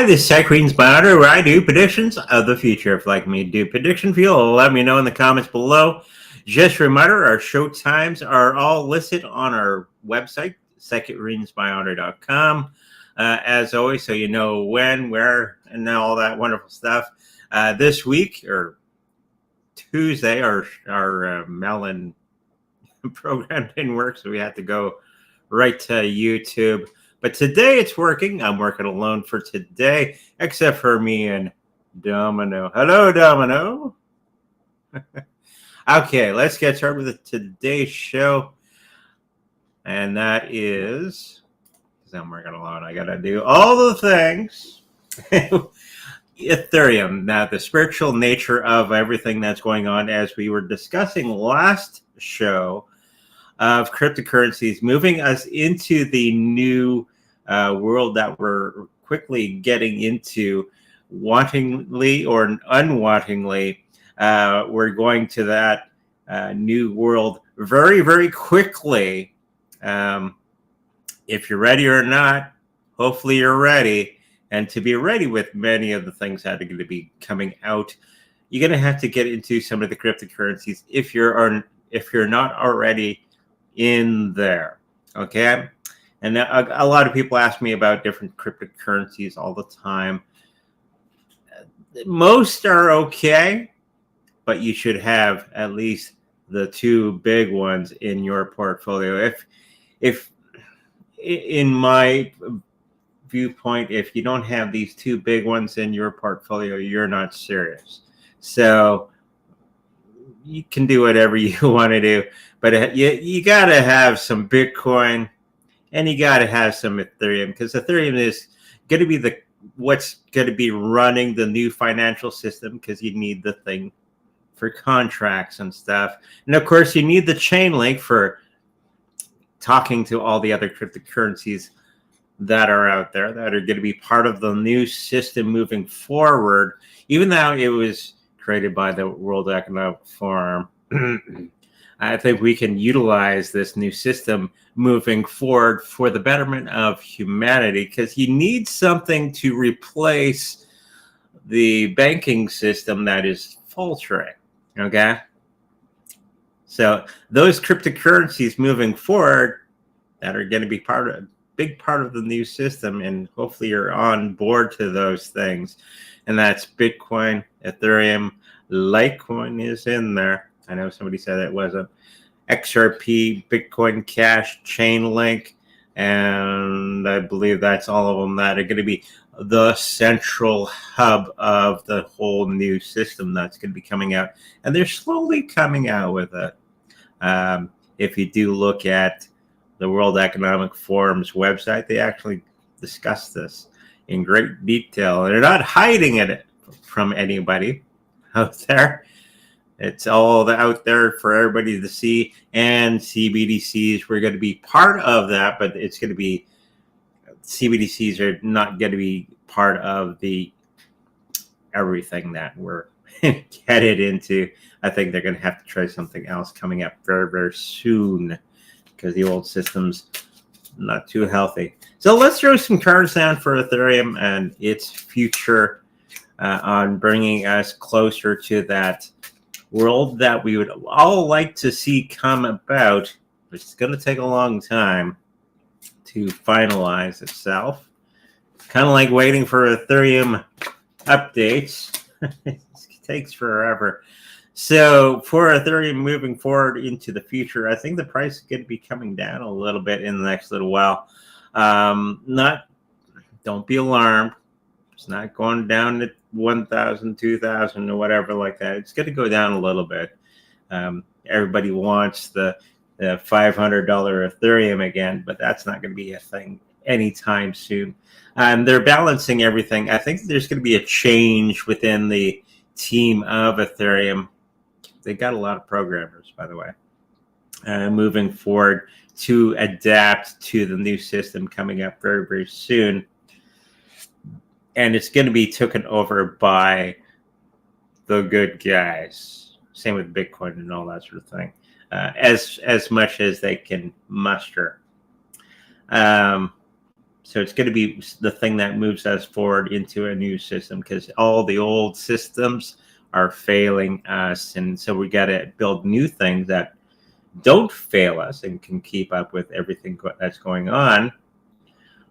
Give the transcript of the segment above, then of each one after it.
Hi, this is Tech Queen's Monitor, where I do predictions of the future. If you'd like me to do prediction for you, let me know in the comments below. Just a reminder, our show times are all listed on our website, secondreadsmyhonor.com. As always, so you know when, where, and all that wonderful stuff. This week, or Tuesday, our Melon program didn't work, so we had to go right to YouTube. But today it's working. I'm working alone for today, except for me and Domino. Hello, Domino. Okay, let's get started with today's show. And that is, because I'm working alone, I got to do all the things. Ethereum. Now, the spiritual nature of everything that's going on, as we were discussing last show, of cryptocurrencies moving us into the new world that we're quickly getting into, wantingly or unwantingly. We're going to that new world very, very quickly. If you're ready or not, hopefully you're ready. And to be ready with many of the things that are going to be coming out, you're going to have to get into some of the cryptocurrencies if you're not already in there. Okay. And a lot of people ask me about different cryptocurrencies all the time. Most are okay, but you should have at least the two big ones in your portfolio. If in my viewpoint, if you don't have these two big ones in your portfolio, you're not serious. So you can do whatever you want to do, but you got to have some Bitcoin. And you got to have some Ethereum, because Ethereum is going to be what's going to be running the new financial system, because you need the thing for contracts and stuff. And of course, you need the chain link for talking to all the other cryptocurrencies that are out there that are going to be part of the new system moving forward, even though it was created by the World Economic Forum. I think we can utilize this new system moving forward for the betterment of humanity, because you need something to replace the banking system that is faltering. Okay. So those cryptocurrencies moving forward that are going to be big part of the new system, and hopefully you're on board to those things. And that's Bitcoin, Ethereum, Litecoin is in there. I know somebody said it wasn't. XRP, Bitcoin Cash, Chainlink, and I believe that's all of them that are going to be the central hub of the whole new system that's going to be coming out. And they're slowly coming out with it. If you do look at the World Economic Forum's website, they actually discuss this in great detail. They're not hiding it from anybody out there. It's all out there for everybody to see, and CBDCs, we're going to be part of that, but it's going to be, CBDCs are not going to be part of the everything that we're headed into. I think they're going to have to try something else coming up very, very soon, because the old system's not too healthy. So let's throw some cards down for Ethereum and its future on bringing us closer to that world that we would all like to see come about, which is going to take a long time to finalize itself. Kind of like waiting for Ethereum updates. It takes forever. So for Ethereum moving forward into the future, I think the price is going to be coming down a little bit in the next little while. Don't be alarmed. It's not going down to 1,000, 2,000, or whatever like that. It's going to go down a little bit. Everybody wants the $500 Ethereum again, but that's not going to be a thing anytime soon. And they're balancing everything. I think there's going to be a change within the team of Ethereum. They got a lot of programmers, by the way, moving forward to adapt to the new system coming up very, very soon. And it's going to be taken over by the good guys. Same with Bitcoin and all that sort of thing. As much as they can muster. So it's going to be the thing that moves us forward into a new system, because all the old systems are failing us. And so we got to build new things that don't fail us and can keep up with everything that's going on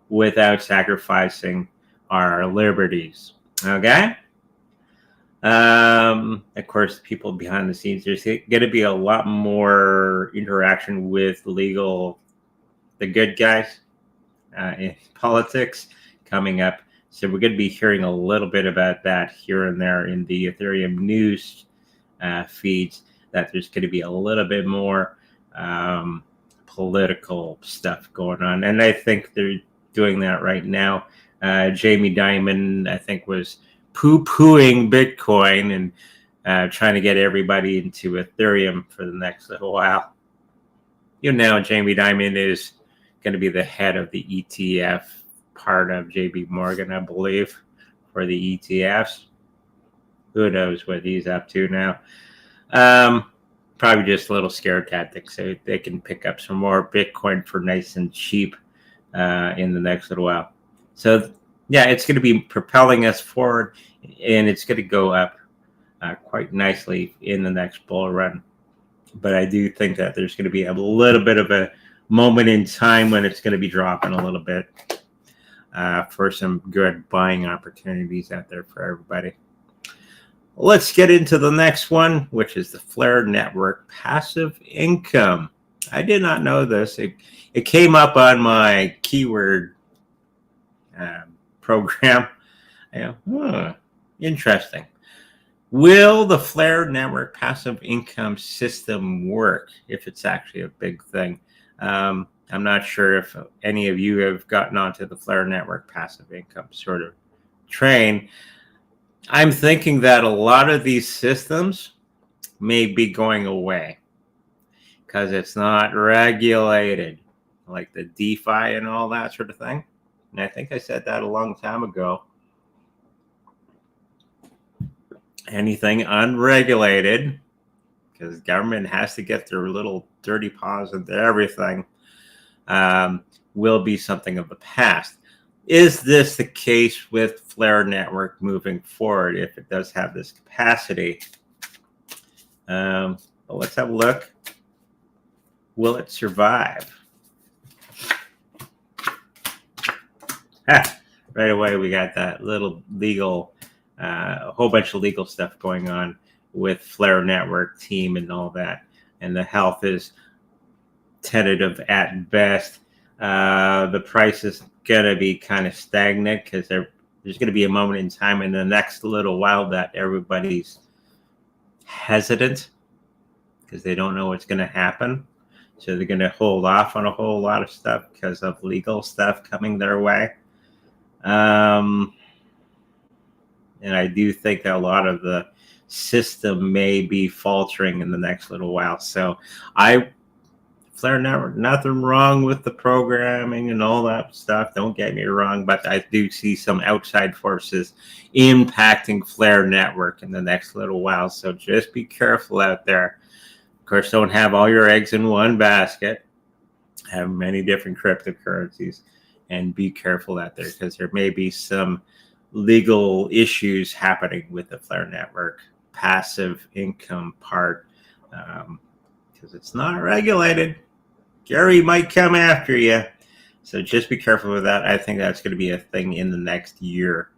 without sacrificing our liberties. Okay? Of course, people behind the scenes, there's going to be a lot more interaction with the good guys in politics coming up. So we're going to be hearing a little bit about that here and there in the Ethereum news feeds, that there's going to be a little bit more political stuff going on. And I think they're doing that right now. Jamie Dimon, I think, was poo-pooing Bitcoin and trying to get everybody into Ethereum for the next little while. Jamie Dimon is going to be the head of the ETF part of JP Morgan, I believe, for the ETFs. Who knows what he's up to now? Probably just a little scare tactic, so they can pick up some more Bitcoin for nice and cheap in the next little while. So yeah, it's going to be propelling us forward, and it's going to go up quite nicely in the next bull run. But I do think that there's going to be a little bit of a moment in time when it's going to be dropping a little bit for some good buying opportunities out there for everybody. Let's get into the next one, which is the Flare Network passive income. I did not know this. It came up on my keyword program. Interesting. Will the Flare Network passive income system work, if it's actually a big thing? I'm not sure if any of you have gotten onto the Flare Network passive income sort of train. I'm thinking that a lot of these systems may be going away because it's not regulated, like the DeFi and all that sort of thing. And I think I said that a long time ago. Anything unregulated, because government has to get their little dirty paws into everything, will be something of the past. Is this the case with Flare Network moving forward, if it does have this capacity? But let's have a look. Will it survive? Right away, we got that little legal, a whole bunch of legal stuff going on with Flare Network team and all that. And the health is tentative at best. The price is going to be kind of stagnant because there's going to be a moment in time in the next little while that everybody's hesitant because they don't know what's going to happen. So they're going to hold off on a whole lot of stuff because of legal stuff coming their way. And I do think that a lot of the system may be faltering in the next little while. So Flare Network, nothing wrong with the programming and all that stuff. Don't get me wrong, but I do see some outside forces impacting Flare Network in the next little while. So just be careful out there. Of course, don't have all your eggs in one basket. Have many different cryptocurrencies, and be careful out there because there may be some legal issues happening with the Flare Network passive income part because it's not regulated. Gary might come after you. So just be careful with that. I think that's going to be a thing in the next year,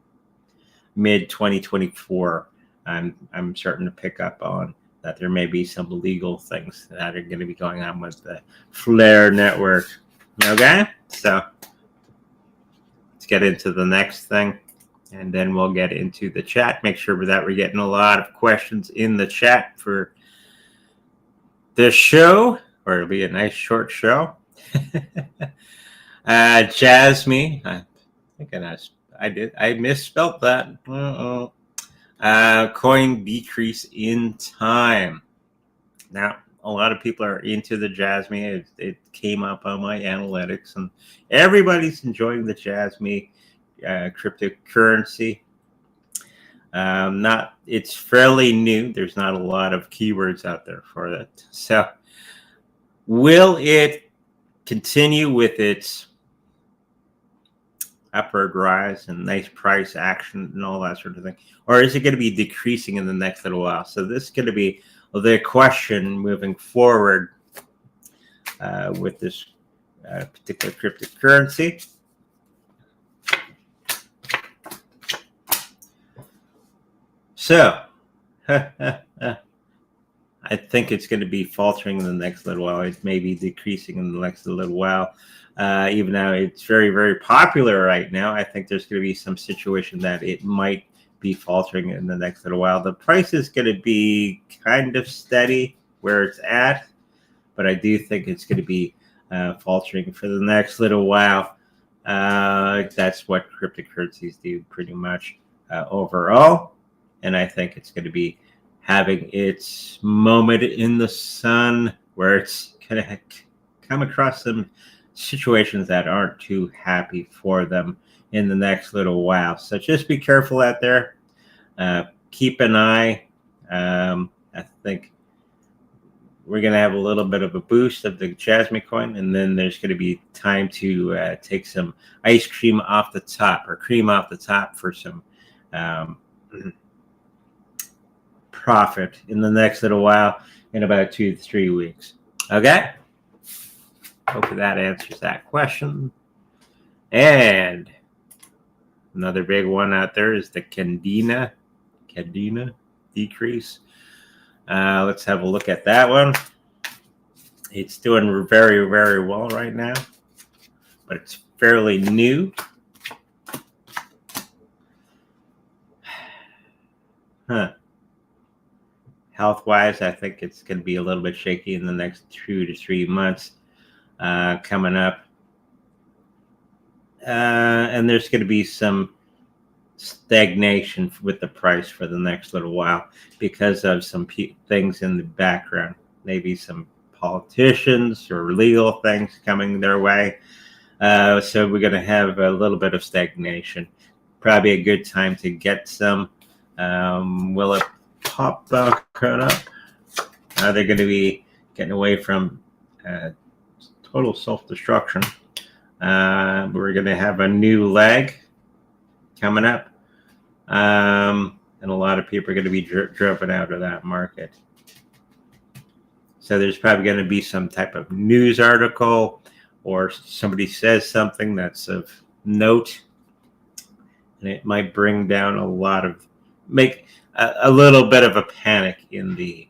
mid 2024. I'm starting to pick up on that there may be some legal things that are going to be going on with the Flare Network. Okay, so let's get into the next thing, and then we'll get into the chat. Make sure that we're getting a lot of questions in the chat for this show, or it'll be a nice short show. Jasmine, I think I misspelled that. Coin decrease in time. Now, a lot of people are into the Jasmine. It came up on my analytics, and everybody's enjoying the Jasmine cryptocurrency. It's fairly new. There's not a lot of keywords out there for it. So will it continue with its upward rise and nice price action and all that sort of thing? Or is it going to be decreasing in the next little while? So this is going to be the question moving forward with this particular cryptocurrency. So I think it's going to be faltering in the next little while. It may be decreasing in the next little while. Even though it's very, very popular right now, I think there's going to be some situation that it might be faltering in the next little while. The price is going to be kind of steady where it's at, but I do think it's going to be faltering for the next little while. That's what cryptocurrencies do pretty much overall. And I think it's going to be having its moment in the sun where it's going to come across some situations that aren't too happy for them in the next little while. So just be careful out there. Keep an eye. I think we're going to have a little bit of a boost of the Jasmine coin, and then there's going to be time to take some ice cream off the top or cream off the top for some profit in the next little while in about 2 to 3 weeks. Okay? Hopefully that answers that question. And another big one out there is the Cadena decrease. Let's have a look at that one. It's doing very, very well right now, but it's fairly new. Health-wise, I think it's going to be a little bit shaky in the next 2 to 3 months coming up. And there's going to be some stagnation with the price for the next little while because of some things in the background. Maybe some politicians or legal things coming their way. So we're going to have a little bit of stagnation. Probably a good time to get some. Will it pop back up? They're going to be getting away from total self-destruction. We're going to have a new leg coming up. And a lot of people are going to be driven out of that market. So there's probably going to be some type of news article or somebody says something that's of note. And it might bring down make a little bit of a panic in the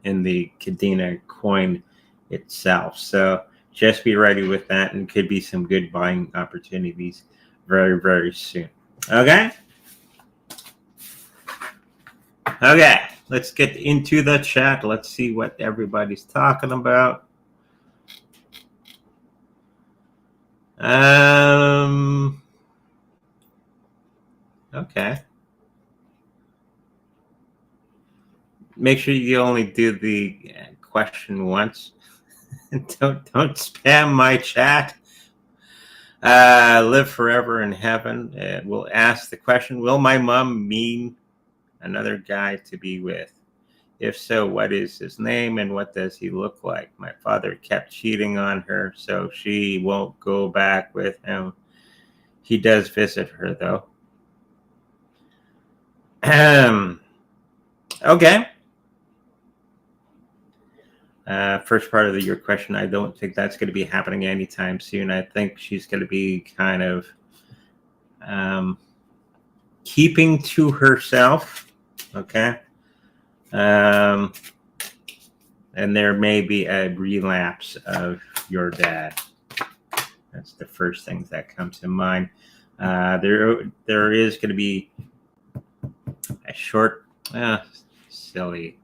Cadena coin itself. So just be ready with that, and could be some good buying opportunities very, very soon. Okay? Okay, let's get into the chat. Let's see what everybody's talking about. Okay. Make sure you only do the question once. don't spam my chat. Live forever in heaven. We'll ask the question, will my mom mean another guy to be with? If so, what is his name and what does he look like? My father kept cheating on her, so she won't go back with him. He does visit her, though. Okay. First part of your question, I don't think that's going to be happening anytime soon. I think she's going to be kind of keeping to herself. Okay. And there may be a relapse of your dad. That's the first things that come to mind. There is going to be a short, silly.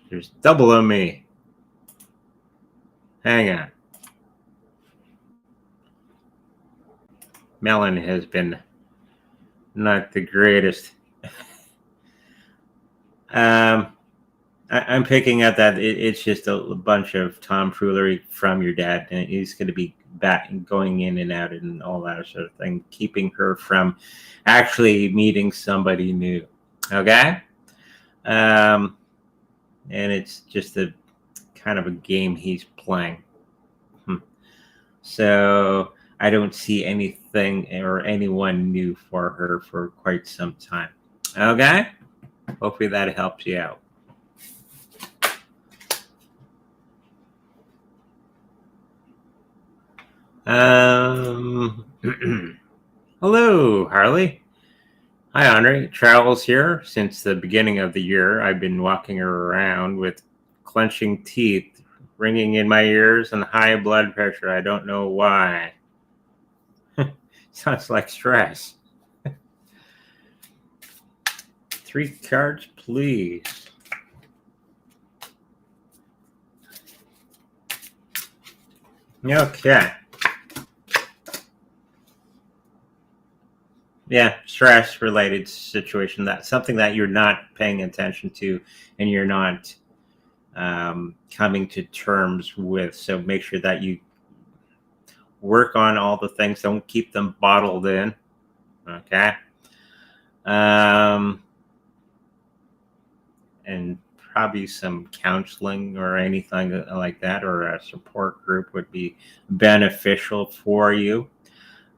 There's double on me. Hang on. Melon has been not the greatest. I'm picking up that it's just a bunch of tomfoolery from your dad, and he's going to be back and going in and out and all that sort of thing, keeping her from actually meeting somebody new. Okay? And it's just a kind of a game he's playing. So I don't see anything or anyone new for her for quite some time. Okay? Hopefully that helps you out. Hello, Harley. Hi, Andre. Travels here. Since the beginning of the year, I've been walking around with clenching teeth, ringing in my ears, and high blood pressure. I don't know why. Sounds like stress. 3 cards, please. Okay. Yeah, stress related situation. That's something that you're not paying attention to and you're not coming to terms with. So make sure that you work on all the things. Don't keep them bottled in. Okay. And probably some counseling or anything like that, or a support group would be beneficial for you.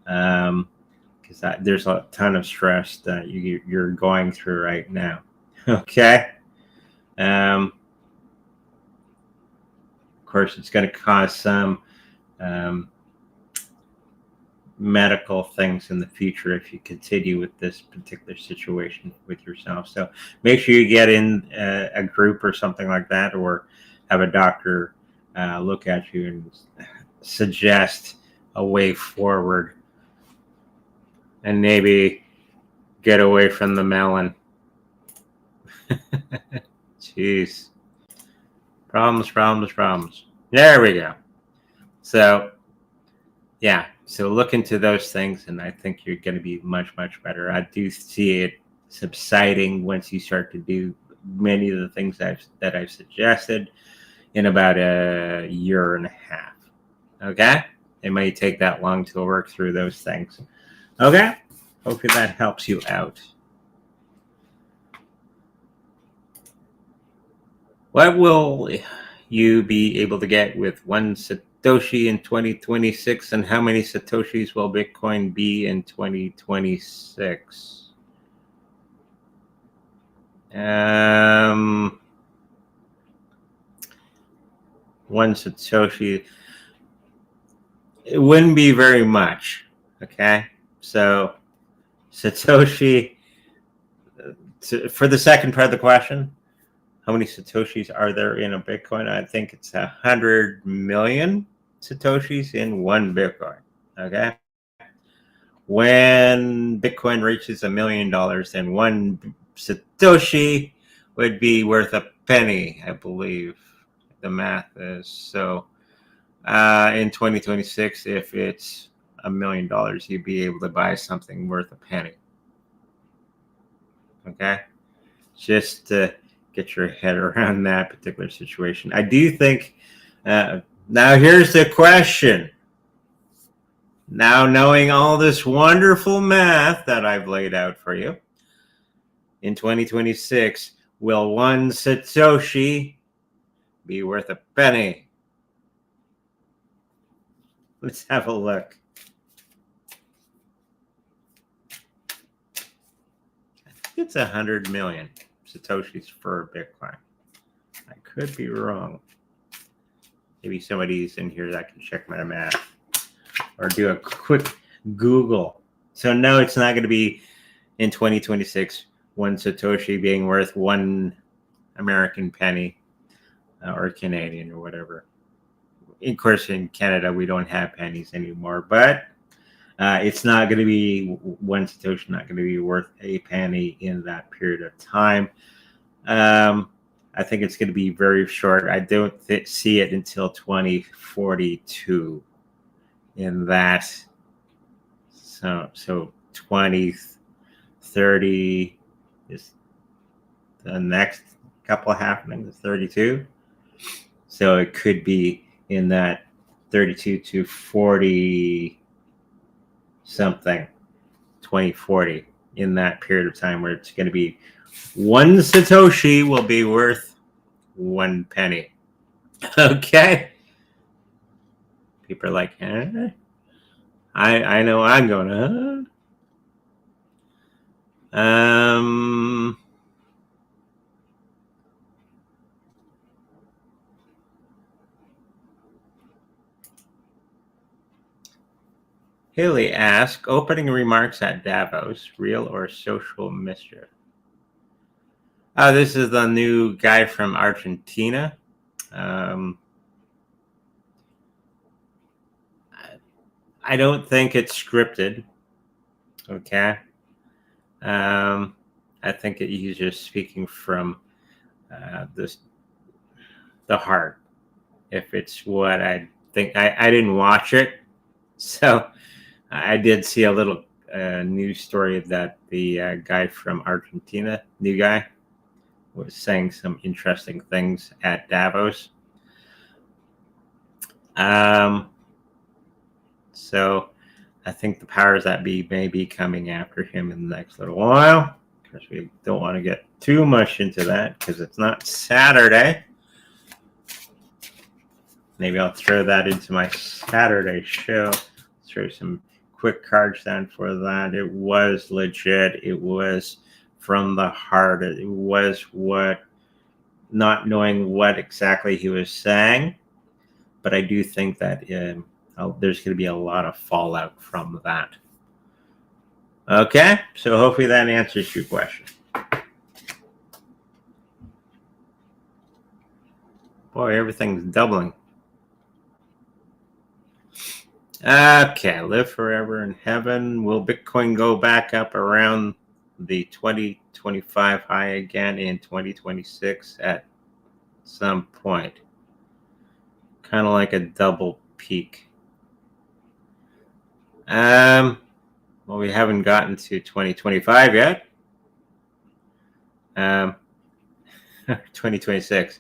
Because there's a ton of stress that you're going through right now. Okay. Of course, it's going to cause some medical things in the future if you continue with this particular situation with yourself. So make sure you get in a group or something like that, or have a doctor look at you and suggest a way forward. And maybe get away from the melon. Jeez. Problems. There we go. So, yeah. So look into those things, and I think you're going to be much better. I do see it subsiding once you start to do many of the things that I've suggested in about a year and a half. Okay? It may take that long to work through those things. Okay? Hopefully that helps you out. What will you be able to get with 1 Satoshi in 2026, and how many Satoshis will Bitcoin be in 2026? 1 Satoshi, it wouldn't be very much. Okay, so Satoshi, for the second part of the question, how many Satoshis are there in a Bitcoin? I think it's 100 million Satoshis in one Bitcoin. Okay. When Bitcoin reaches $1 million, then 1 Satoshi would be worth a penny, I believe the math is. So in 2026, if it's $1 million, you'd be able to buy something worth a penny. Okay. Just to get your head around that particular situation. I do think, now here's the question. Now, knowing all this wonderful math that I've laid out for you, in 2026, will 1 Satoshi be worth a penny? Let's have a look. I think it's 100 million Satoshis for Bitcoin. I could be wrong. Maybe somebody's in here that can check my math or do a quick Google. So no, it's not going to be in 2026 1 Satoshi being worth 1 American penny or Canadian or whatever. Of course, in Canada, we don't have pennies anymore, but it's not going to be 1 Satoshi, not going to be worth a penny in that period of time. I think it's going to be very short. I don't see it until 2042 in that. So 2030 is the next couple happening, 32. So it could be in that 32 to 40 something, 2040, in that period of time where it's going to be 1 Satoshi will be worth 1 penny. Okay. People are like, I know I'm going, huh? Haley asked, opening remarks at Davos, real or social mischief? This is the new guy from Argentina. I don't think it's scripted. Okay. I think he's just speaking from the heart. If it's what I think, I didn't watch it, so I did see a little news story that the guy from Argentina, new guy, was saying some interesting things at Davos. So I think the powers that be may be coming after him in the next little while. Because we don't want to get too much into that because it's not Saturday. Maybe I'll throw that into my Saturday show. Throw some quick cards down for that. It was legit. It was from the heart. It was what, not knowing what exactly he was saying. But I do think that there's going to be a lot of fallout from that. Okay, so hopefully that answers your question. Boy, everything's doubling. Okay, live forever in heaven. Will Bitcoin go back up around the 2025 high again in 2026 at some point? Kind of like a double peak. Well, we haven't gotten to 2025 yet. 2026.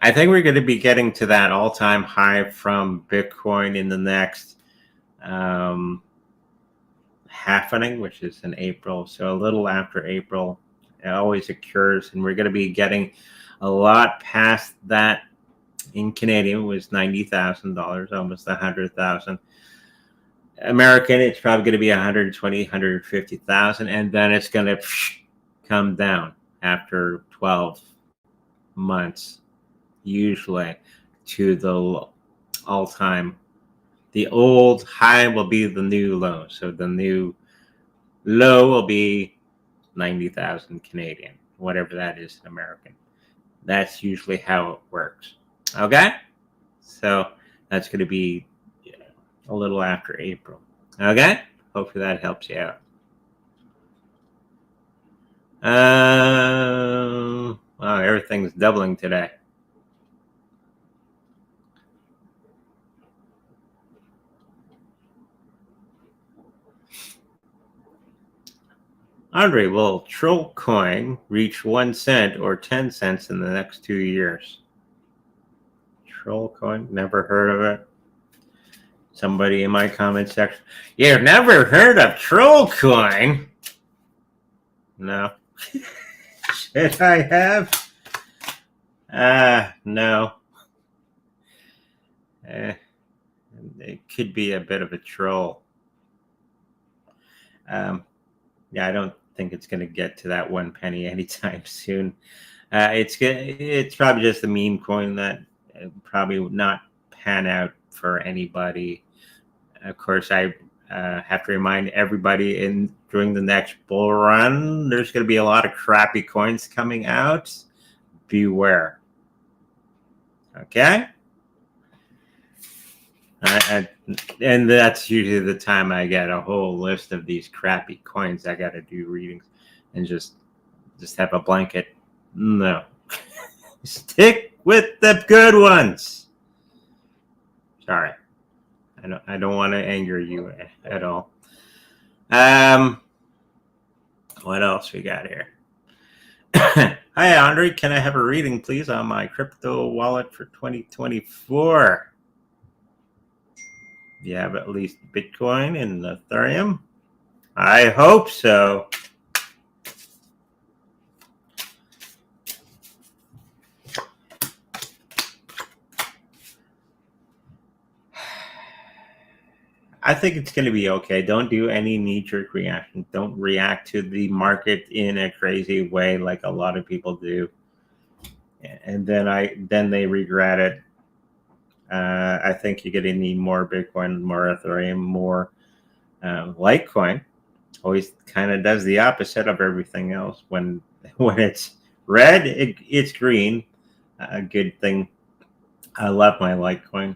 I think we're going to be getting to that all-time high from Bitcoin in the next happening, which is in April. So a little after April, it always occurs, and we're going to be getting a lot past that. In Canadian, it was $90,000, almost $100,000. American, it's probably going to be 120, 150,000, and then it's going to come down after 12 months, usually, to the all-time. The old high will be the new low. So the new low will be 90,000 Canadian, whatever that is in American. That's usually how it works. Okay? So that's going to be a little after April. Okay? Hopefully that helps you out. Wow, everything's doubling today. Andre, will Troll Coin reach 1 cent or 10 cents in the next 2 years? Troll Coin, never heard of it. Somebody in my comment section, you've never heard of Troll Coin? No. Should I have? No. It could be a bit of a troll. Yeah, I don't think it's going to get to that 1 penny anytime soon. It's probably just a meme coin that probably would not pan out for anybody. Of course, I have to remind everybody during the next bull run, there's going to be a lot of crappy coins coming out. Beware. Okay? And that's usually the time I get a whole list of these crappy coins. I got to do readings and just have a blanket. No. Stick with the good ones. Sorry. I don't want to anger you at all. What else we got here? Hi, Andre. Can I have a reading, please, on my crypto wallet for 2024? You have at least Bitcoin and Ethereum? I hope so. I think it's going to be okay. Don't do any knee-jerk reaction. Don't react to the market in a crazy way like a lot of people do, and then they regret it. I think you're going to need more Bitcoin, more Ethereum, more Litecoin. Always kind of does the opposite of everything else. When it's red, it's green. A good thing. I love my Litecoin.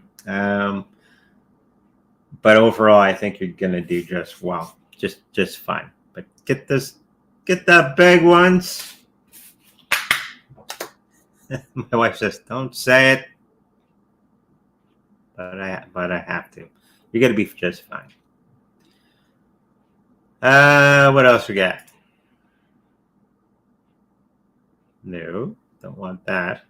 But overall, I think you're gonna do just well, just fine. But get the big ones. My wife says, "Don't say it," but I have to. You're gonna be just fine. What else we got? No, don't want that.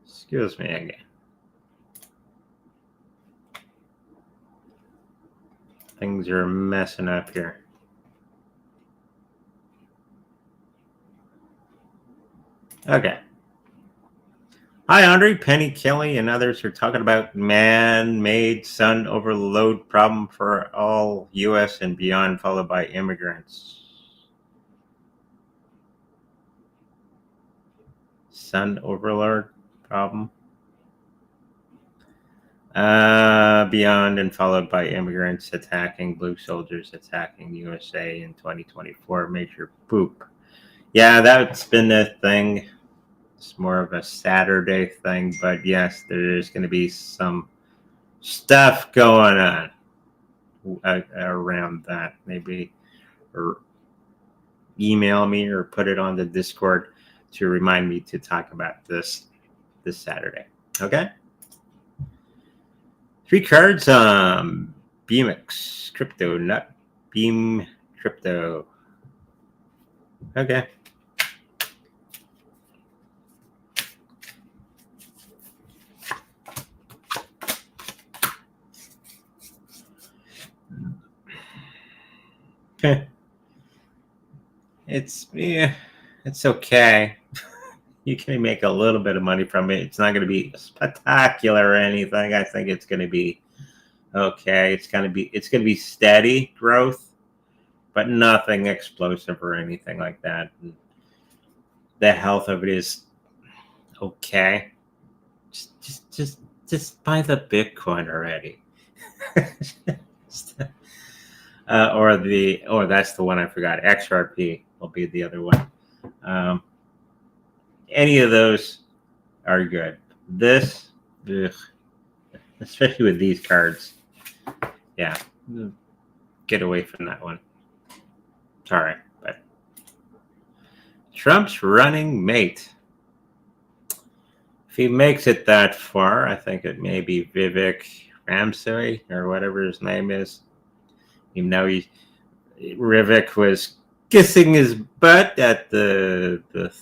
Excuse me again. Things are messing up here. Okay. Hi, Andre, Penny, Kelly, and others are talking about man-made sun overload problem for all U.S. and beyond, followed by immigrants. Sun overload problem. Beyond and followed by immigrants attacking blue soldiers attacking USA in 2024. Major poop. Yeah, that's been a thing. It's more of a Saturday thing, but yes, there is going to be some stuff going on around that. Maybe or email me or put it on the Discord to remind me to talk about this Saturday. Okay? 3 cards. BMX crypto, not Beam crypto. Okay. It's okay. You can make a little bit of money from it. It's not going to be spectacular or anything. I think it's going to be okay. It's going to be steady growth, but nothing explosive or anything like that. And the health of it is okay. Just buy the Bitcoin already. Or that's the one I forgot. XRP will be the other one. Any of those are good. This, ugh, especially with these cards, yeah, get away from that one. Sorry, but Trump's running mate. If he makes it that far, I think it may be Vivek Ramsey or whatever his name is. Even though Rivik was kissing his butt at the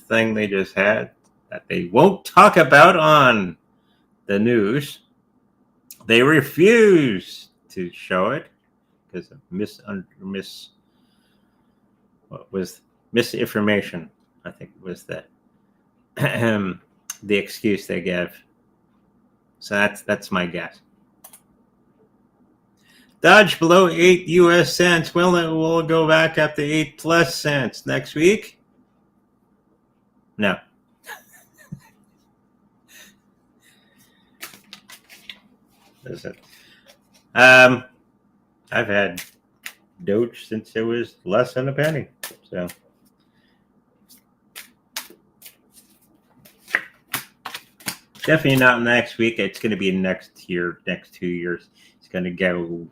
thing they just had that they won't talk about on the news. They refuse to show it because of misinformation. I think it was the excuse they gave. So that's my guess. Dodge below 8 US cents. Will it go back up to 8 plus cents next week? No. Is it? I've had Doge since it was less than a penny. So definitely not next week. It's going to be next 2 years. It's going to go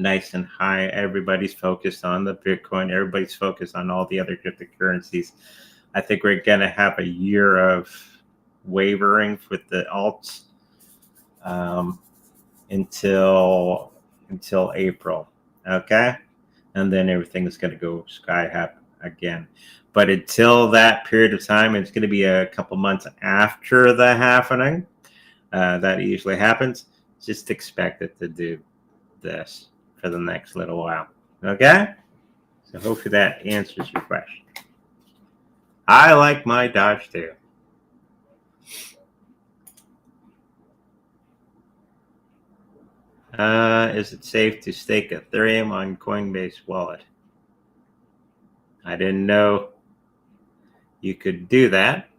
nice and high. Everybody's focused on the Bitcoin. Everybody's focused on all the other cryptocurrencies. I think we're going to have a year of wavering with the alts until April. Okay? And then everything is going to go sky high again. But until that period of time, it's going to be a couple months after the happening. That usually happens. Just expect it to do this for the next little while. Okay? So hopefully that answers your question. I like my Dodge too. Is it safe to stake Ethereum on Coinbase wallet? I didn't know you could do that.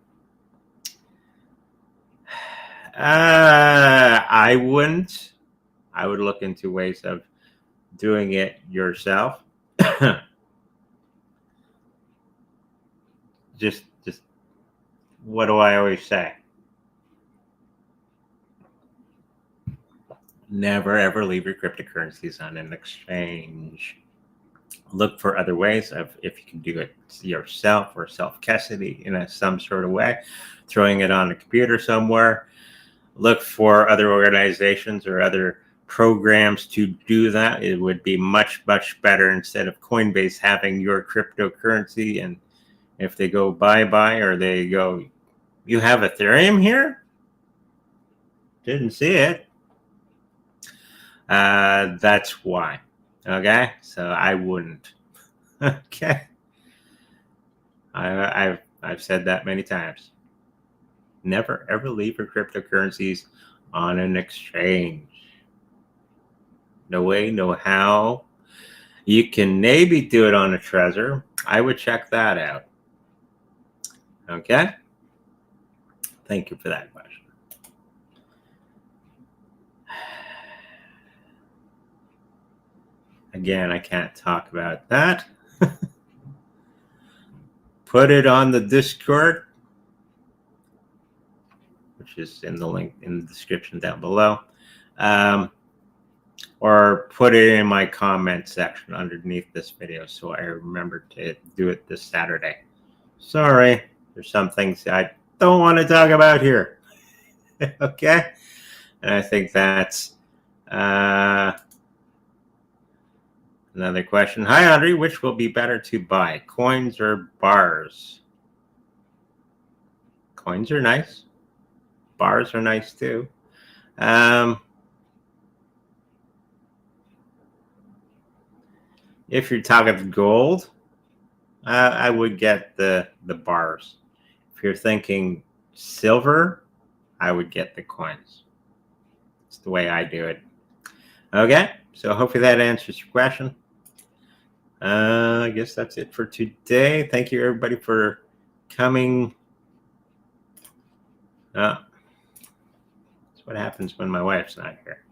I wouldn't. I would look into ways of doing it yourself. just what do I always say? Never ever leave your cryptocurrencies on an exchange. Look for other ways of if you can do it yourself or self-custody in some sort of way, throwing it on a computer somewhere. Look for other organizations or other programs to do that. It would be much better instead of Coinbase having your cryptocurrency, and if they go bye-bye or they go, you have Ethereum here? Didn't see it. That's why. Okay, so I wouldn't. Okay, I've said that many times. Never ever leave your cryptocurrencies on an exchange. No way, no how. You can maybe do it on a Trezor. I would check that out. Okay. Thank you for that question. Again, I can't talk about that. Put it on the Discord, which is in the link in the description down below. Or put it in my comment section underneath this video so I remember to do it this Saturday. Sorry, there's some things I don't want to talk about here. Okay? And I think that's another question. Hi, Andre. Which will be better to buy, coins or bars? Coins are nice. Bars are nice too. If you're talking gold, I would get the bars. If you're thinking silver, I would get the coins. It's the way I do it. Okay, so hopefully that answers your question. I guess that's it for today. Thank you, everybody, for coming. That's what happens when my wife's not here.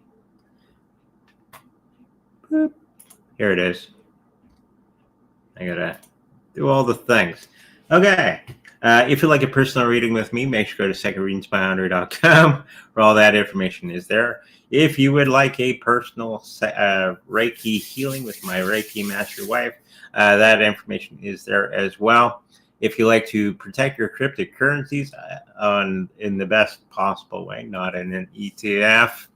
Boop. Here it is. I gotta do all the things. Okay. If you'd like a personal reading with me, make sure to go to secondreadingsbyandre.com where all that information is there. If you would like a personal Reiki healing with my Reiki master wife, that information is there as well. If you like to protect your cryptocurrencies in the best possible way, not in an ETF,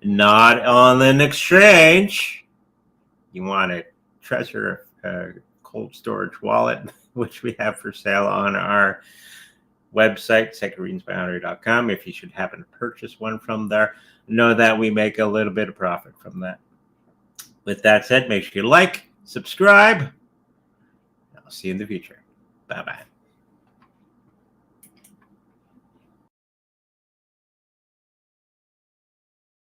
not on an exchange, you want a Trezor cold storage wallet, which we have for sale on our website, secondreadingsbyandre.com. If you should happen to purchase one from there, know that we make a little bit of profit from that. With that said, make sure you like, subscribe. I'll see you in the future. Bye-bye.